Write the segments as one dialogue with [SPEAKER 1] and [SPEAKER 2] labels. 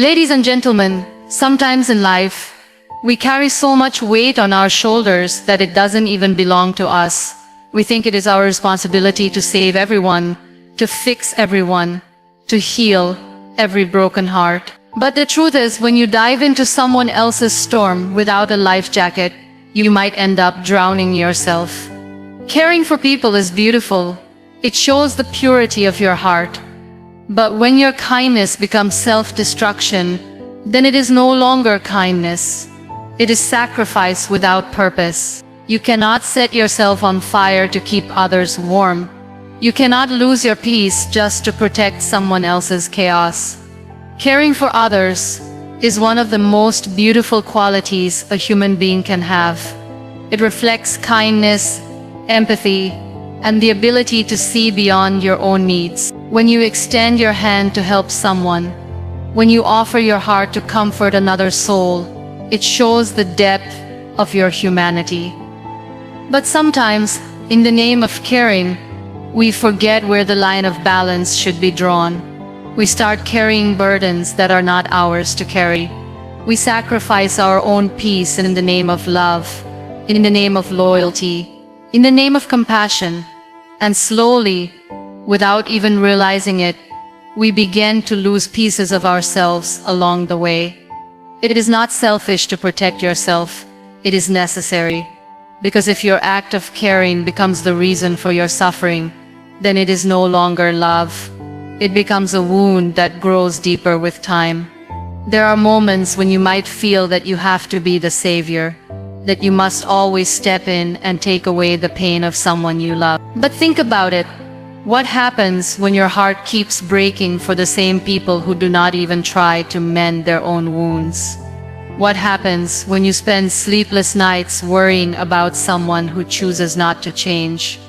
[SPEAKER 1] Ladies and gentlemen, sometimes in life, we carry so much weight on our shoulders that it doesn't even belong to us. We think it is our responsibility to save everyone, to fix everyone, to heal every broken heart. But the truth is, when you dive into someone else's storm without a life jacket, you might end up drowning yourself. Caring for people is beautiful. It shows the purity of your heart. But when your kindness becomes self-destruction, then it is no longer kindness. It is sacrifice without purpose. You cannot set yourself on fire to keep others warm. You cannot lose your peace just to protect someone else's chaos. Caring for others is one of the most beautiful qualities a human being can have. It reflects kindness, empathy, and the ability to see beyond your own needs. When you extend your hand to help someone, when you offer your heart to comfort another soul, it shows the depth of your humanity. But sometimes, in the name of caring, we forget where the line of balance should be drawn. We start carrying burdens that are not ours to carry. We sacrifice our own peace in the name of love, in the name of loyalty, in the name of compassion. And slowly, without even realizing it, we begin to lose pieces of ourselves along the way. It is not selfish to protect yourself. It is necessary. Because if your act of caring becomes the reason for your suffering, then it is no longer love. It becomes a wound that grows deeper with time. There are moments when you might feel that you have to be the savior, that you must always step in and take away the pain of someone you love. But think about it. What happens when your heart keeps breaking for the same people who do not even try to mend their own wounds? What happens when you spend sleepless nights worrying about someone who chooses not to change?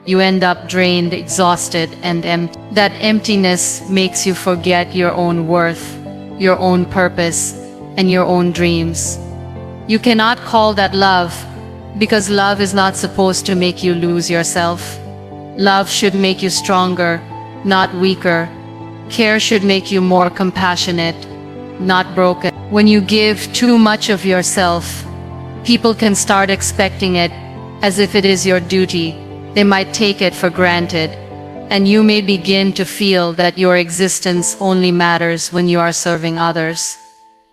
[SPEAKER 1] You end up drained, exhausted, and empty. That emptiness makes you forget your own worth, your own purpose, and your own dreams. You cannot call that love, because love is not supposed to make you lose yourself. Love should make you stronger, not weaker. Care should make you more compassionate, not broken. When you give too much of yourself, people can start expecting it as if it is your duty. They might take it for granted, and you may begin to feel that your existence only matters when you are serving others.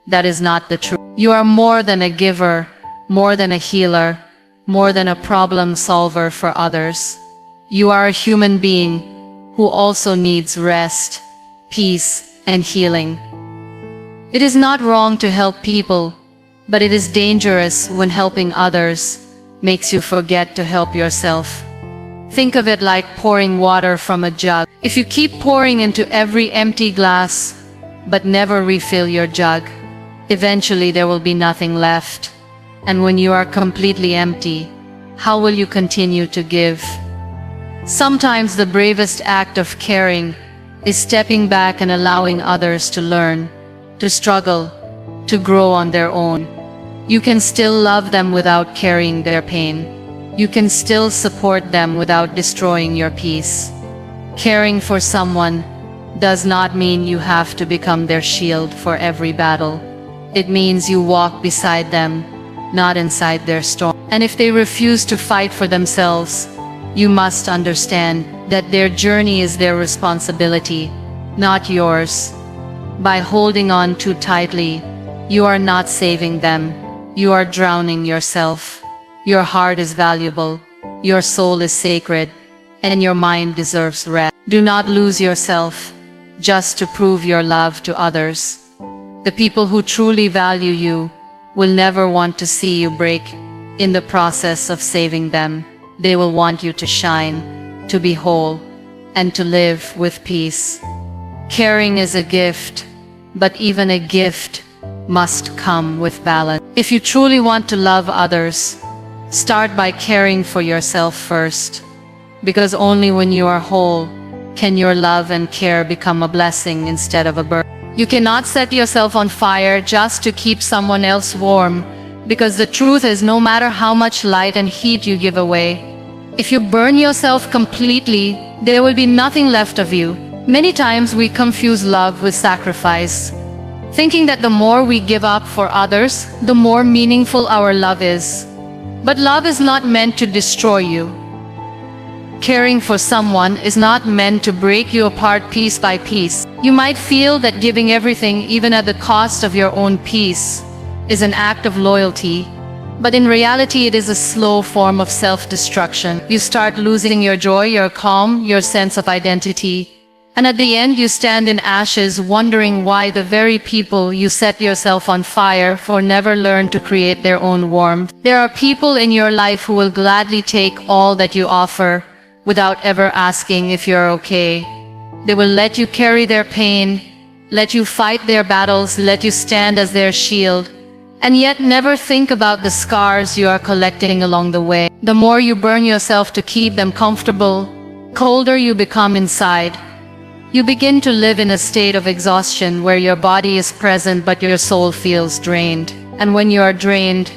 [SPEAKER 1] That is not the truth. You are more than a giver, more than a healer, more than a problem solver for others. You are a human being who also needs rest, peace, and healing. It is not wrong to help people, but it is dangerous when helping others makes you forget to help yourself. Think of it like pouring water from a jug. If you keep pouring into every empty glass, but never refill your jug, eventually there will be nothing left. And when you are completely empty, how will you continue to give? Sometimes the bravest act of caring is stepping back and allowing others to learn, to struggle, to grow on their own. You can still love them without carrying their pain. You can still support them without destroying your peace. Caring for someone does not mean you have to become their shield for every battle. It means you walk beside them, not inside their storm. And if they refuse to fight for themselves, you must understand that their journey is their responsibility, not yours. By holding on too tightly, you are not saving them. You are drowning yourself. Your heart is valuable, your soul is sacred, and your mind deserves rest. Do not lose yourself just to prove your love to others. The people who truly value you will never want to see you break in the process of saving them. They will want you to shine, to be whole, and to live with peace. Caring is a gift, but even a gift must come with balance. If you truly want to love others, start by caring for yourself first, because only when you are whole can your love and care become a blessing instead of a burden. You cannot set yourself on fire just to keep someone else warm, because the truth is, no matter how much light and heat you give away, if you burn yourself completely, there will be nothing left of you. Many times we confuse love with sacrifice. thinking that the more we give up for others, the more meaningful our love is. But love is not meant to destroy you. Caring for someone is not meant to break you apart piece by piece. You might feel that giving everything, even at the cost of your own peace, is an act of loyalty. But in reality, it is a slow form of self-destruction. You start losing your joy, your calm, your sense of identity. And at the end, you stand in ashes, wondering why the very people you set yourself on fire for never learned to create their own warmth. There are people in your life who will gladly take all that you offer, without ever asking if you're okay. They will let you carry their pain, let you fight their battles, let you stand as their shield, and yet never think about the scars you are collecting along the way. The more you burn yourself to keep them comfortable, colder you become inside. You begin to live in a state of exhaustion where your body is present but your soul feels drained. And when you are drained,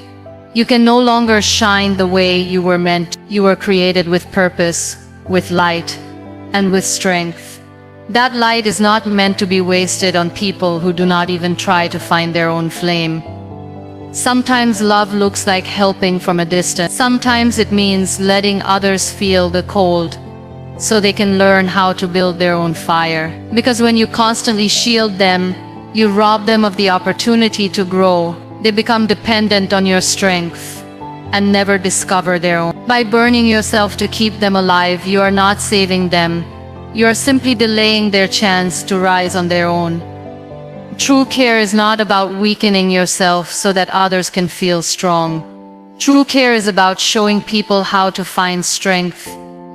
[SPEAKER 1] you can no longer shine the way you were meant. You were created with purpose, with light, and with strength. That light is not meant to be wasted on people who do not even try to find their own flame. Sometimes love looks like helping from a distance. Sometimes it means letting others feel the cold, so they can learn how to build their own fire. Because when you constantly shield them, you rob them of the opportunity to grow. They become dependent on your strength and never discover their own. By burning yourself to keep them alive, you are not saving them. You are simply delaying their chance to rise on their own. True care is not about weakening yourself so that others can feel strong. True care is about showing people how to find strength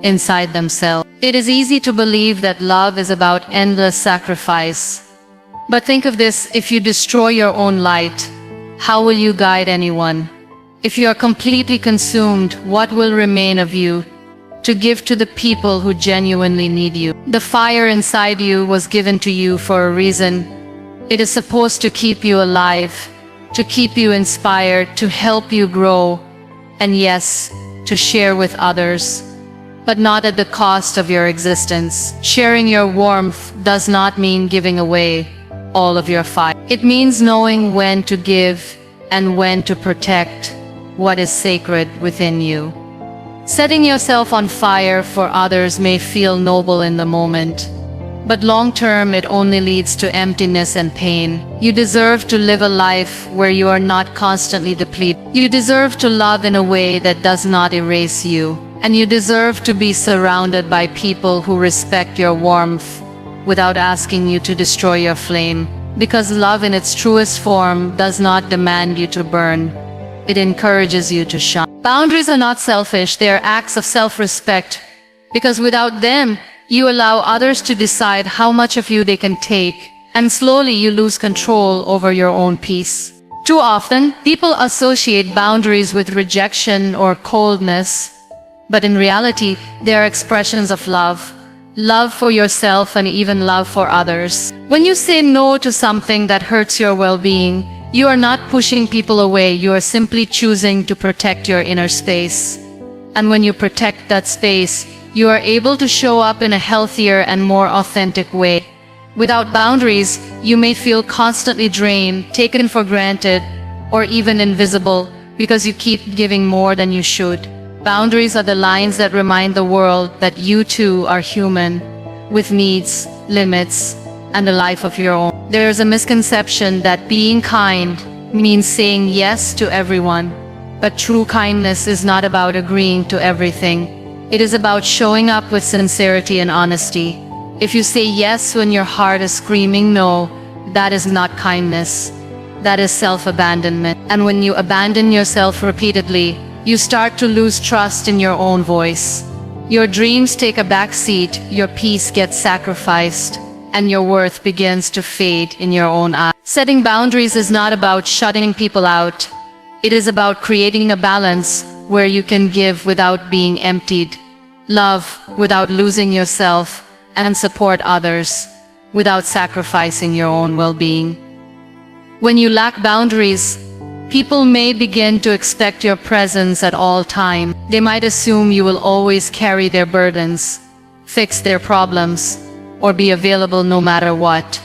[SPEAKER 1] inside themselves. It is easy to believe that love is about endless sacrifice. But think of this: if you destroy your own light, how will you guide anyone? If you are completely consumed, what will remain of you to give to the people who genuinely need you? The fire inside you was given to you for a reason. It is supposed to keep you alive, to keep you inspired, to help you grow, and yes, to share with others, but not at the cost of your existence. Sharing your warmth does not mean giving away all of your fire. It means knowing when to give and when to protect what is sacred within you. Setting yourself on fire for others may feel noble in the moment, but long-term it only leads to emptiness and pain. You deserve to live a life where you are not constantly depleted. You deserve to love in a way that does not erase you. And you deserve to be surrounded by people who respect your warmth without asking you to destroy your flame. Because love in its truest form does not demand you to burn. It encourages you to shine. Boundaries are not selfish, they are acts of self-respect. Because without them, you allow others to decide how much of you they can take, and slowly you lose control over your own peace. Too often, people associate boundaries with rejection or coldness, but in reality, they are expressions of love. Love for yourself and even love for others. When you say no to something that hurts your well-being, you are not pushing people away, you are simply choosing to protect your inner space. And when you protect that space, you are able to show up in a healthier and more authentic way. Without boundaries, you may feel constantly drained, taken for granted, or even invisible because you keep giving more than you should. Boundaries are the lines that remind the world that you too are human, with needs, limits, and a life of your own. There is a misconception that being kind means saying yes to everyone, but true kindness is not about agreeing to everything. It is about showing up with sincerity and honesty. If you say yes when your heart is screaming no, that is not kindness. That is self-abandonment. And when you abandon yourself repeatedly, you start to lose trust in your own voice. Your dreams take a back seat, your peace gets sacrificed, and your worth begins to fade in your own eyes. Setting boundaries is not about shutting people out. It is about creating a balance where you can give without being emptied, love without losing yourself, and support others without sacrificing your own well-being. When you lack boundaries, people may begin to expect your presence at all times. They might assume you will always carry their burdens, fix their problems, or be available no matter what.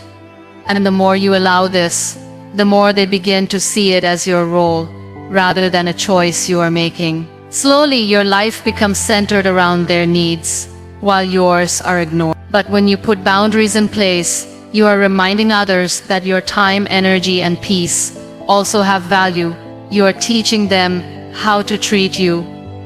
[SPEAKER 1] And the more you allow this, the more they begin to see it as your role, rather than a choice you are making. Slowly, your life becomes centered around their needs, while yours are ignored. But when you put boundaries in place, you are reminding others that your time, energy, and peace also have value. You are teaching them how to treat you,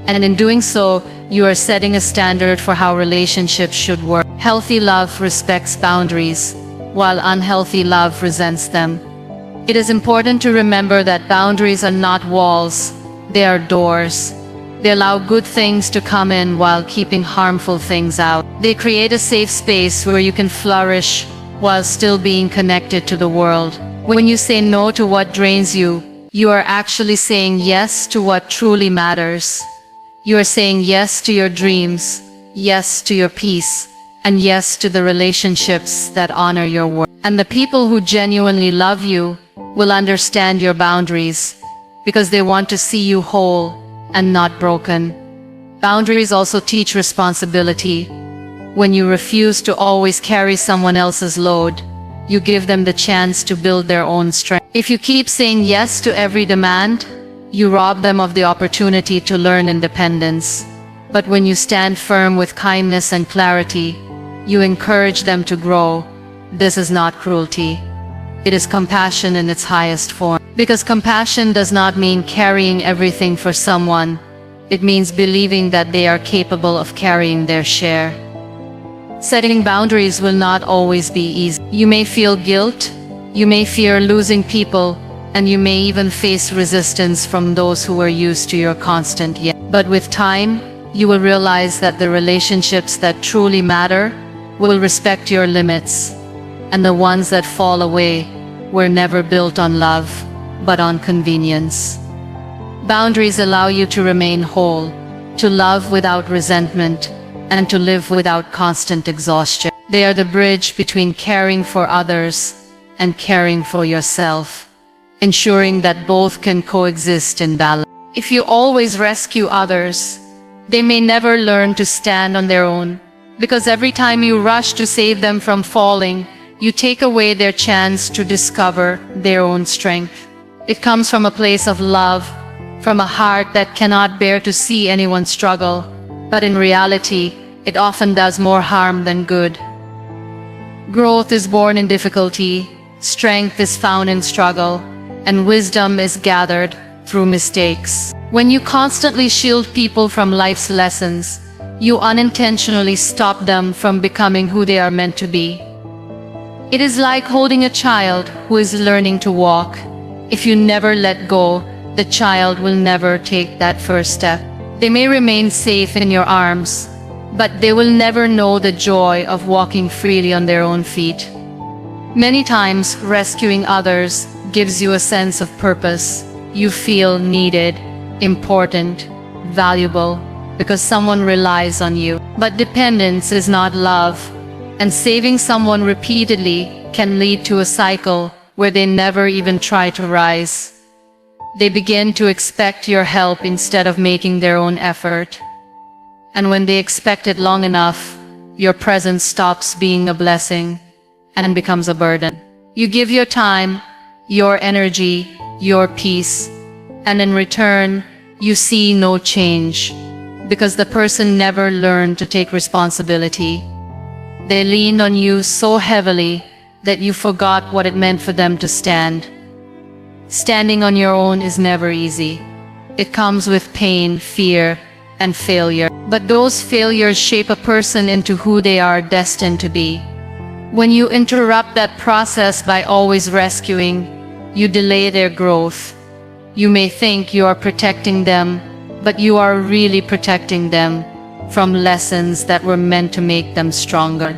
[SPEAKER 1] and in doing so, you are setting a standard for how relationships should work. Healthy love respects boundaries, while unhealthy love resents them. It is important to remember that boundaries are not walls, they are doors. They allow good things to come in while keeping harmful things out. They create a safe space where you can flourish while still being connected to the world. When you say no to what drains you, you are actually saying yes to what truly matters. You are saying yes to your dreams, yes to your peace, and yes to the relationships that honor your worth. And the people who genuinely love you will understand your boundaries, because they want to see you whole and not broken. Boundaries also teach responsibility. When you refuse to always carry someone else's load, you give them the chance to build their own strength. If you keep saying yes to every demand, you rob them of the opportunity to learn independence. But when you stand firm with kindness and clarity, you encourage them to grow. This is not cruelty. It is compassion in its highest form. Because compassion does not mean carrying everything for someone. It means believing that they are capable of carrying their share. Setting boundaries will not always be easy. You may feel guilt, you may fear losing people, and you may even face resistance from those who are used to your constant yes. But with time, you will realize that the relationships that truly matter will respect your limits, and the ones that fall away were never built on love, but on convenience. Boundaries allow you to remain whole, to love without resentment, and to live without constant exhaustion. They are the bridge between caring for others and caring for yourself, ensuring that both can coexist in balance. If you always rescue others, they may never learn to stand on their own, because every time you rush to save them from falling, you take away their chance to discover their own strength. It comes from a place of love, from a heart that cannot bear to see anyone struggle, but in reality, it often does more harm than good. Growth is born in difficulty, strength is found in struggle, and wisdom is gathered through mistakes. When you constantly shield people from life's lessons, you unintentionally stop them from becoming who they are meant to be. It is like holding a child who is learning to walk. If you never let go, the child will never take that first step. They may remain safe in your arms, but they will never know the joy of walking freely on their own feet. Many times, rescuing others gives you a sense of purpose. You feel needed, important, valuable, because someone relies on you. But dependence is not love, and saving someone repeatedly can lead to a cycle where they never even try to rise. They begin to expect your help instead of making their own effort. And when they expect it long enough, your presence stops being a blessing and becomes a burden. You give your time, your energy, your peace, and in return, you see no change, because the person never learned to take responsibility. They leaned on you so heavily that you forgot what it meant for them to stand. Standing on your own is never easy. It comes with pain, fear, and failure. But those failures shape a person into who they are destined to be. When you interrupt that process by always rescuing, you delay their growth. You may think you are protecting them, but you are really protecting them from lessons that were meant to make them stronger.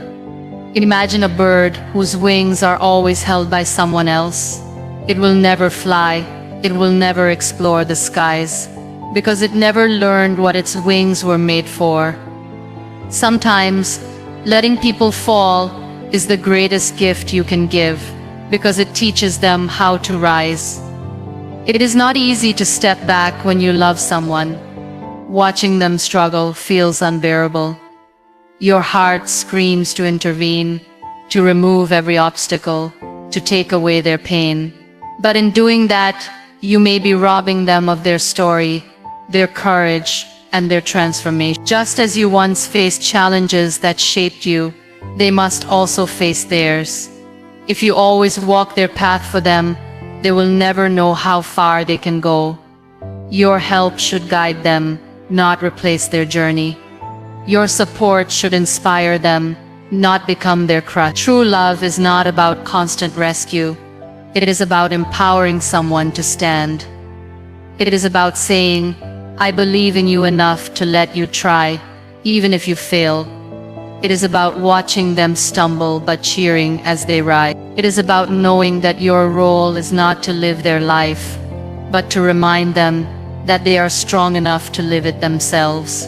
[SPEAKER 1] Imagine a bird whose wings are always held by someone else. It will never fly, it will never explore the skies, because it never learned what its wings were made for. Sometimes, letting people fall is the greatest gift you can give, because it teaches them how to rise. It is not easy to step back when you love someone. Watching them struggle feels unbearable. Your heart screams to intervene, to remove every obstacle, to take away their pain. But in doing that, you may be robbing them of their story, their courage, and their transformation. Just as you once faced challenges that shaped you, they must also face theirs. If you always walk their path for them, they will never know how far they can go. Your help should guide them, not replace their journey. Your support should inspire them, not become their crutch. True love is not about constant rescue. It is about empowering someone to stand. It is about saying, I believe in you enough to let you try, even if you fail. It is about watching them stumble but cheering as they rise. It is about knowing that your role is not to live their life, but to remind them that they are strong enough to live it themselves.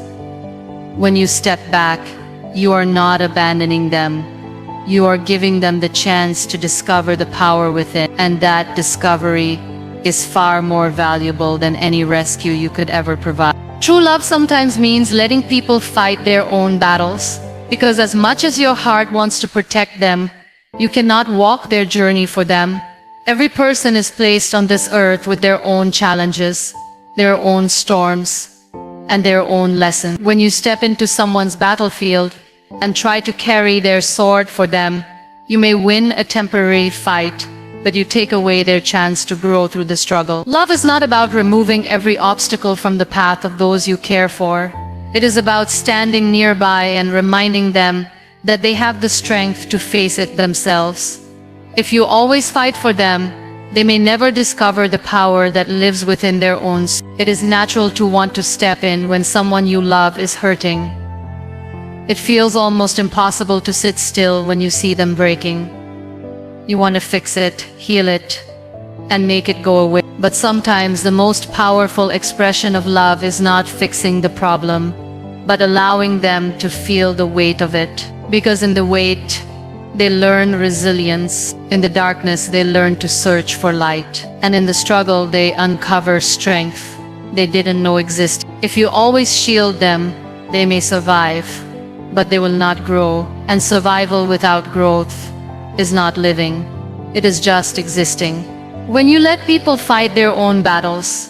[SPEAKER 1] When you step back, you are not abandoning them. You are giving them the chance to discover the power within, and that discovery is far more valuable than any rescue you could ever provide. True love sometimes means letting people fight their own battles, because as much as your heart wants to protect them, you cannot walk their journey for them. Every person is placed on this earth with their own challenges, their own storms, and their own lessons. When you step into someone's battlefield and try to carry their sword for them, you may win a temporary fight, but you take away their chance to grow through the struggle. Love is not about removing every obstacle from the path of those you care for. It is about standing nearby and reminding them that they have the strength to face it themselves. If you always fight for them, they may never discover the power that lives within their own. It is natural to want to step in when someone you love is hurting. It feels almost impossible to sit still when you see them breaking. You want to fix it, heal it, and make it go away. But sometimes the most powerful expression of love is not fixing the problem, but allowing them to feel the weight of it. Because in the weight, they learn resilience. In the darkness, they learn to search for light. And in the struggle, they uncover strength they didn't know existed. If you always shield them, they may survive, but they will not grow. And survival without growth is not living. It is just existing. When you let people fight their own battles,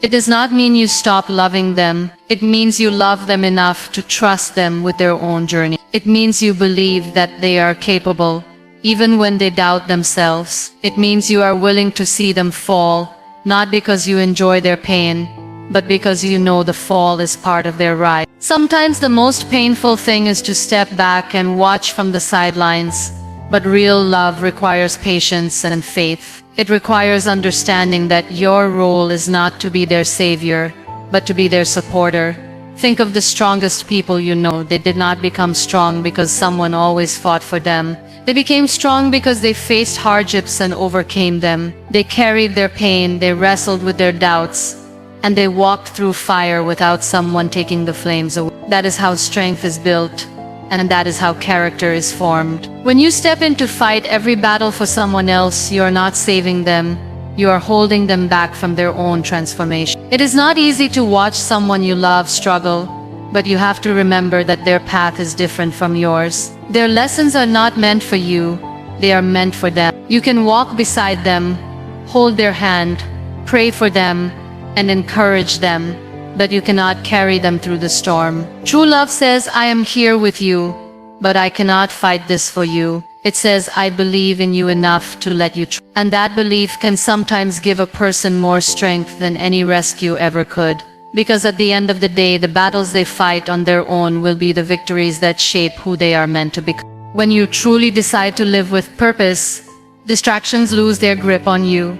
[SPEAKER 1] it does not mean you stop loving them. It means you love them enough to trust them with their own journey. It means you believe that they are capable, even when they doubt themselves. It means you are willing to see them fall, not because you enjoy their pain, but because you know the fall is part of their ride. Sometimes the most painful thing is to step back and watch from the sidelines, but real love requires patience and faith. It requires understanding that your role is not to be their savior, but to be their supporter. Think of the strongest people you know. They did not become strong because someone always fought for them. They became strong because they faced hardships and overcame them. They carried their pain, they wrestled with their doubts, and they walked through fire without someone taking the flames away. That is how strength is built, and that is how character is formed. When you step in to fight every battle for someone else, you are not saving them. You are holding them back from their own transformation. It is not easy to watch someone you love struggle, but you have to remember that their path is different from yours. Their lessons are not meant for you, they are meant for them. You can walk beside them, hold their hand, pray for them, and encourage them, but you cannot carry them through the storm. True love says, I am here with you, but I cannot fight this for you. It says, I believe in you enough to let you try. And that belief can sometimes give a person more strength than any rescue ever could. Because at the end of the day, the battles they fight on their own will be the victories that shape who they are meant to become. When you truly decide to live with purpose, distractions lose their grip on you.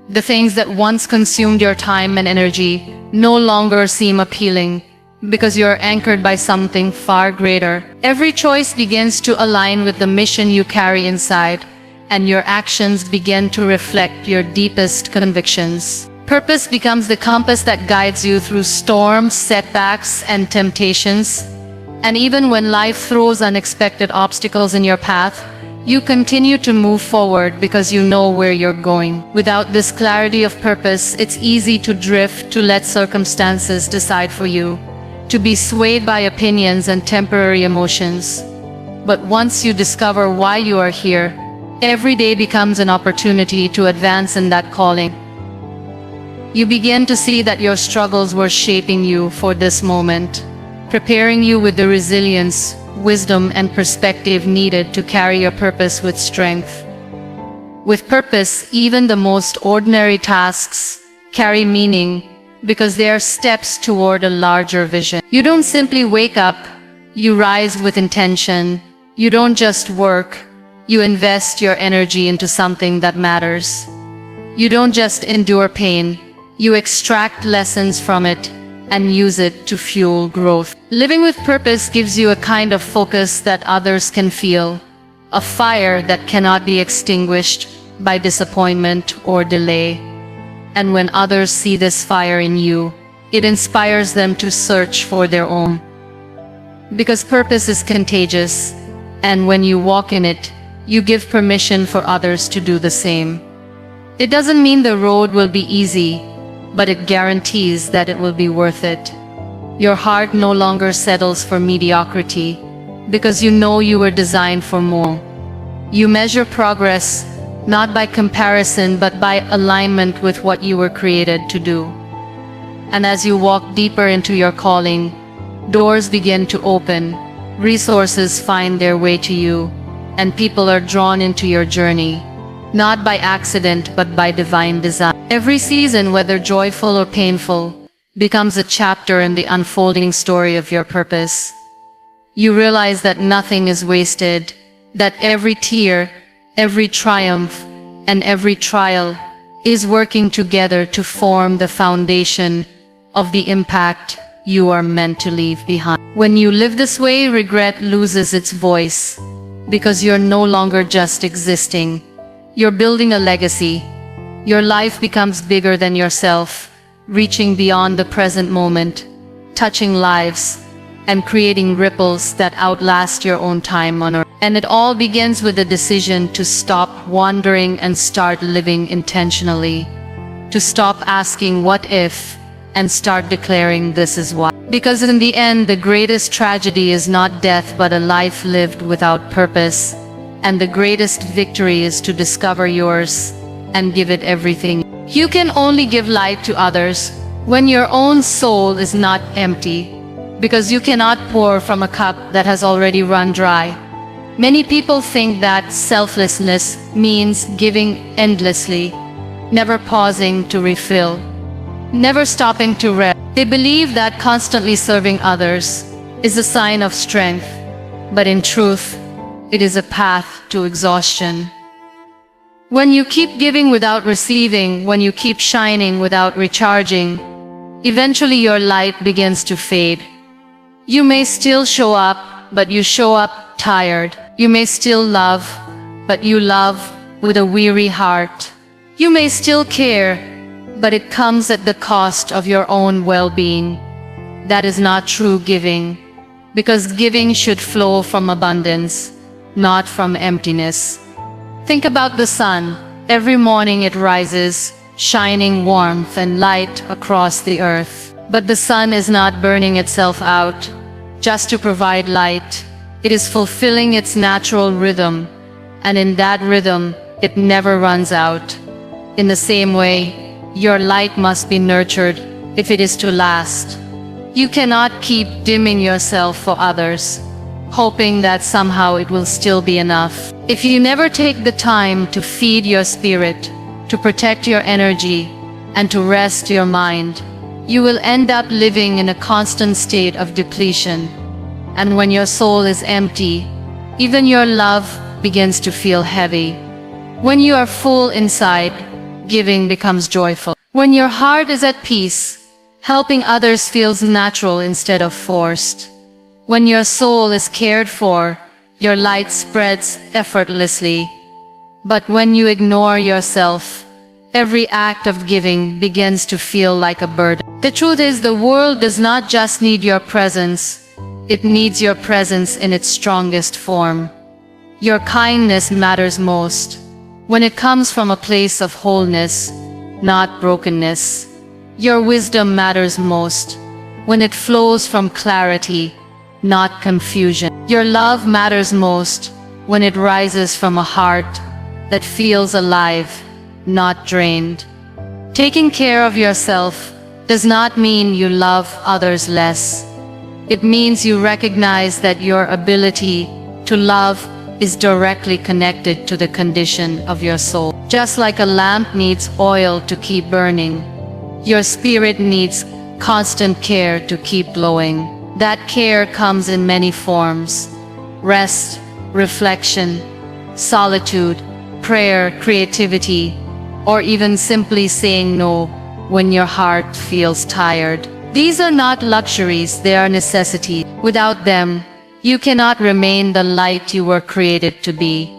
[SPEAKER 1] The things that once consumed your time and energy no longer seem appealing, because you are anchored by something far greater. Every choice begins to align with the mission you carry inside, and your actions begin to reflect your deepest convictions. Purpose becomes the compass that guides you through storms, setbacks, and temptations. And even when life throws unexpected obstacles in your path, you continue to move forward because you know where you're going. Without this clarity of purpose, it's easy to drift, to let circumstances decide for you, to be swayed by opinions and temporary emotions. But once you discover why you are here, Every day becomes an opportunity to advance in that calling. You begin to see that your struggles were shaping you for this moment, preparing you with the resilience, wisdom, and perspective needed to carry your purpose with strength. With purpose, even the most ordinary tasks carry meaning because they are steps toward a larger vision. You don't simply wake up, you rise with intention. You don't just work, you invest your energy into something that matters. You don't just endure pain, you extract lessons from it and use it to fuel growth. Living with purpose gives you a kind of focus that others can feel, a fire that cannot be extinguished by disappointment or delay. And when others see this fire in you, it inspires them to search for their own. Because purpose is contagious, and when you walk in it, you give permission for others to do the same. It doesn't mean the road will be easy, but it guarantees that it will be worth it. Your heart no longer settles for mediocrity, because you know you were designed for more. You measure progress not by comparison but by alignment with what you were created to do. And as you walk deeper into your calling, doors begin to open, resources find their way to you, and people are drawn into your journey, not by accident but by divine design. Every season, whether joyful or painful, becomes a chapter in the unfolding story of your purpose. You realize that nothing is wasted, that every tear, every triumph, and every trial is working together to form the foundation of the impact you are meant to leave behind. When you live this way, regret loses its voice, because you're no longer just existing. You're building a legacy. Your life becomes bigger than yourself, reaching beyond the present moment, touching lives, and creating ripples that outlast your own time on earth. And it all begins with the decision to stop wandering and start living intentionally, to stop asking what if and start declaring this is why. Because in the end, the greatest tragedy is not death but a life lived without purpose, and the greatest victory is to discover yours and give it everything. You can only give light to others when your own soul is not empty, because you cannot pour from a cup that has already run dry. Many people think that selflessness means giving endlessly, never pausing to refill, never stopping to rest. They believe that constantly serving others is a sign of strength, but in truth, it is a path to exhaustion. When you keep giving without receiving, when you keep shining without recharging, eventually your light begins to fade. You may still show up, but you show up tired. You may still love, but you love with a weary heart. You may still care, but it comes at the cost of your own well-being. That is not true giving, because giving should flow from abundance, not from emptiness. Think about the sun. Every morning it rises, shining warmth and light across the earth. But the sun is not burning itself out just to provide light. It is fulfilling its natural rhythm, and in that rhythm, it never runs out. In the same way, your light must be nurtured if it is to last. You cannot keep dimming yourself for others, hoping that somehow it will still be enough. If you never take the time to feed your spirit, to protect your energy, and to rest your mind, you will end up living in a constant state of depletion. And when your soul is empty, even your love begins to feel heavy. When you are full inside, giving becomes joyful. When your heart is at peace, helping others feels natural instead of forced. When your soul is cared for, your light spreads effortlessly. But when you ignore yourself, every act of giving begins to feel like a burden. The truth is, the world does not just need your presence, it needs your presence in its strongest form. Your kindness matters most when it comes from a place of wholeness, not brokenness. Your wisdom matters most when it flows from clarity, not confusion. Your love matters most when it rises from a heart that feels alive, not drained. Taking care of yourself does not mean you love others less. It means you recognize that your ability to love is directly connected to the condition of your soul. Just like a lamp needs oil to keep burning, your spirit needs constant care to keep glowing. That care comes in many forms: rest, reflection, solitude, prayer, creativity, or even simply saying no when your heart feels tired. These are not luxuries, they are necessities. Without them, you cannot remain the light you were created to be.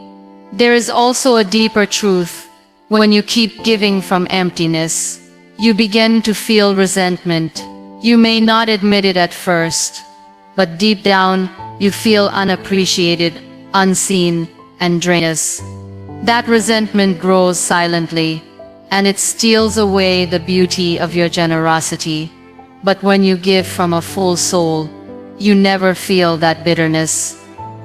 [SPEAKER 1] There is also a deeper truth. When you keep giving from emptiness, you begin to feel resentment. You may not admit it at first, but deep down, you feel unappreciated, unseen, and drained. That resentment grows silently, and it steals away the beauty of your generosity. But when you give from a full soul, you never feel that bitterness,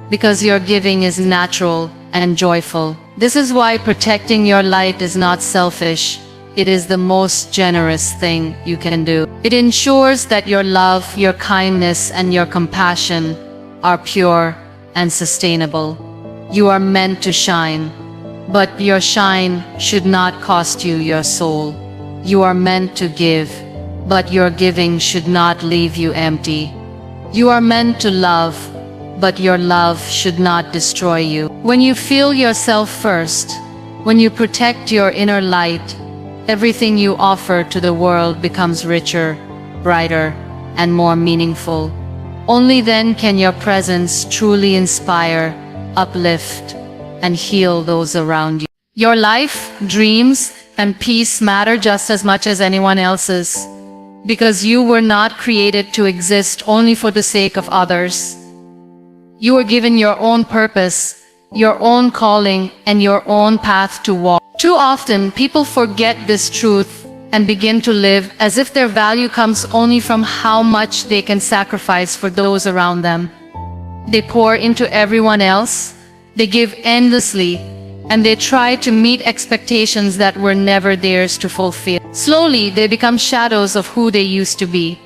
[SPEAKER 1] because your giving is natural and joyful. This is why protecting your light is not selfish. It is the most generous thing you can do. It ensures that your love, your kindness, and your compassion are pure and sustainable. You are meant to shine, but your shine should not cost you your soul. You are meant to give, but your giving should not leave you empty. You are meant to love, but your love should not destroy you. When you feel yourself first, when you protect your inner light, everything you offer to the world becomes richer, brighter, and more meaningful. Only then can your presence truly inspire, uplift, and heal those around you. Your life, dreams, and peace matter just as much as anyone else's, because you were not created to exist only for the sake of others. You were given your own purpose, your own calling, and your own path to walk. Too often, people forget this truth and begin to live as if their value comes only from how much they can sacrifice for those around them. They pour into everyone else, they give endlessly, and they try to meet expectations that were never theirs to fulfill. Slowly, they become shadows of who they used to be,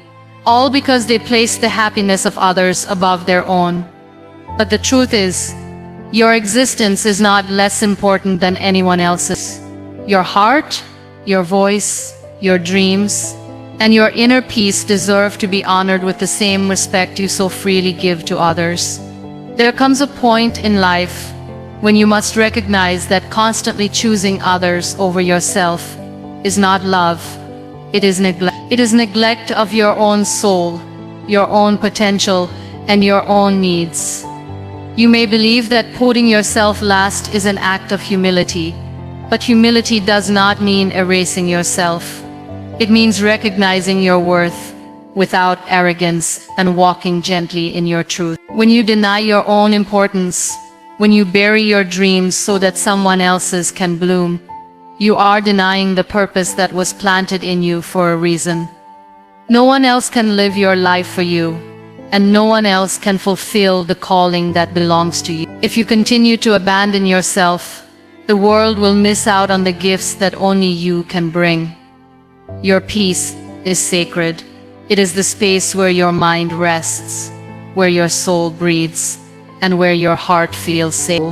[SPEAKER 1] all because they place the happiness of others above their own. But the truth is, your existence is not less important than anyone else's. Your heart, your voice, your dreams, and your inner peace deserve to be honored with the same respect you so freely give to others. There comes a point in life when you must recognize that constantly choosing others over yourself is not love, it is neglect. It is neglect of your own soul, your own potential, and your own needs. You may believe that putting yourself last is an act of humility, but humility does not mean erasing yourself. It means recognizing your worth without arrogance and walking gently in your truth. When you deny your own importance, when you bury your dreams so that someone else's can bloom, you are denying the purpose that was planted in you for a reason. No one else can live your life for you, and no one else can fulfill the calling that belongs to you. If you continue to abandon yourself, the world will miss out on the gifts that only you can bring. Your peace is sacred. It is the space where your mind rests, where your soul breathes, and where your heart feels safe.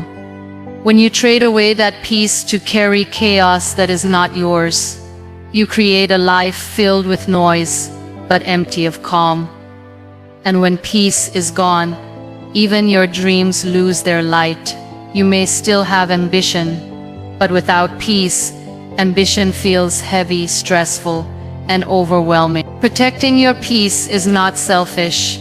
[SPEAKER 1] When you trade away that peace to carry chaos that is not yours, you create a life filled with noise, but empty of calm. And when peace is gone, even your dreams lose their light. You may still have ambition, but without peace, ambition feels heavy, stressful, and overwhelming. Protecting your peace is not selfish,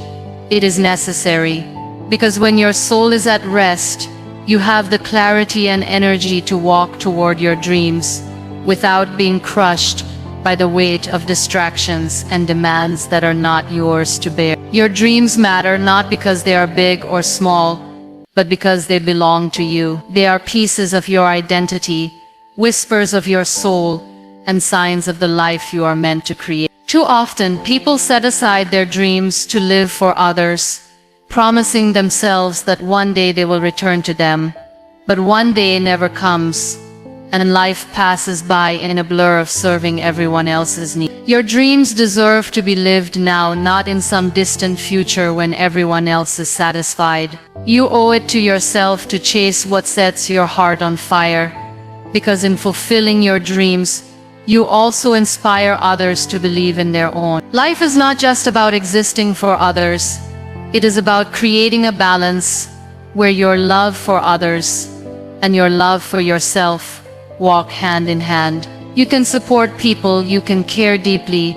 [SPEAKER 1] it is necessary, because when your soul is at rest, you have the clarity and energy to walk toward your dreams without being crushed by the weight of distractions and demands that are not yours to bear. Your dreams matter not because they are big or small, but because they belong to you. They are pieces of your identity, whispers of your soul, and signs of the life you are meant to create. Too often, people set aside their dreams to live for others, promising themselves that one day they will return to them. But one day never comes, and life passes by in a blur of serving everyone else's needs. Your dreams deserve to be lived now, not in some distant future when everyone else is satisfied. You owe it to yourself to chase what sets your heart on fire, because in fulfilling your dreams, you also inspire others to believe in their own. Life is not just about existing for others. It is about creating a balance where your love for others and your love for yourself walk hand in hand. You can support people, you can care deeply,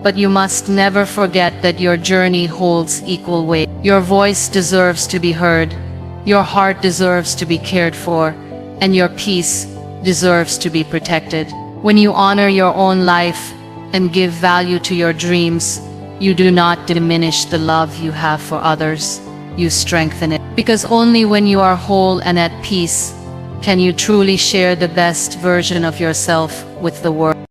[SPEAKER 1] but you must never forget that your journey holds equal weight. Your voice deserves to be heard, your heart deserves to be cared for, and your peace deserves to be protected. When you honor your own life and give value to your dreams, you do not diminish the love you have for others, you strengthen it. Because only when you are whole and at peace can you truly share the best version of yourself with the world.